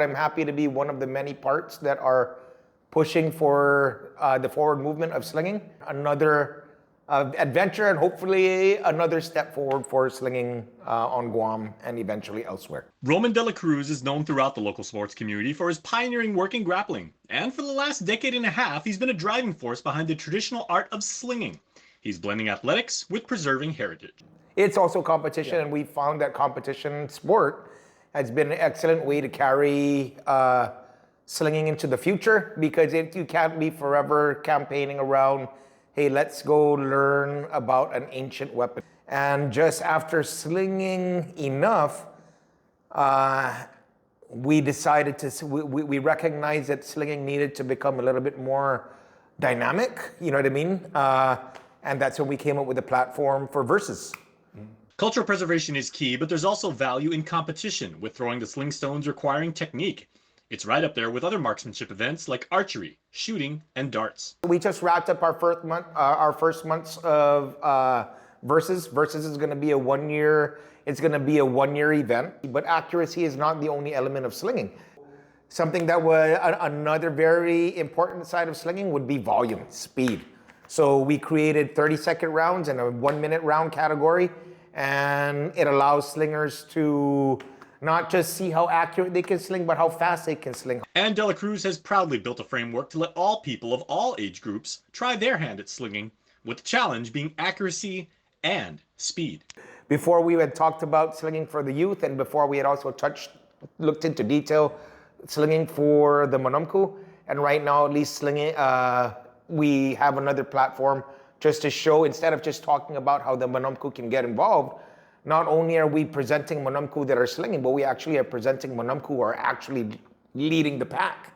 I'm happy to be one of the many parts that are pushing for the forward movement of slinging. Another adventure and hopefully another step forward for slinging on Guam and eventually elsewhere. Roman Dela Cruz is known throughout the local sports community for his pioneering work in grappling, and for the last decade and a half, he's been a driving force behind the traditional art of slinging. He's blending athletics with preserving heritage. It's also competition, and we found that competition sport has been an excellent way to carry slinging into the future, because you can't be forever campaigning around, hey, let's go learn about an ancient weapon. And just after slinging enough, we decided we recognized that slinging needed to become a little bit more dynamic, you know what I mean? And that's when we came up with a platform for Versus. Cultural preservation is key, but there's also value in competition, with throwing the slingstones requiring technique. It's right up there with other marksmanship events like archery, shooting, and darts. We just wrapped up our first months of Versus. Versus is going to be a 1 year. It's going to be a 1 year event. But accuracy is not the only element of slinging. Something that was another very important side of slinging would be volume, speed. So we created 30-second rounds and a 1 minute round category, and it allows slingers to not just see how accurate they can sling, but how fast they can sling. And Dela Cruz has proudly built a framework to let all people of all age groups try their hand at slinging, with the challenge being accuracy and speed. Before we had talked about slinging for the youth, and before we had also looked into detail slinging for the Manumku, and right now at least slinging, we have another platform just to show, instead of just talking about how the Manumku can get involved, not only are we presenting Manumku that are slinging, but we actually are presenting Manumku who are actually leading the pack.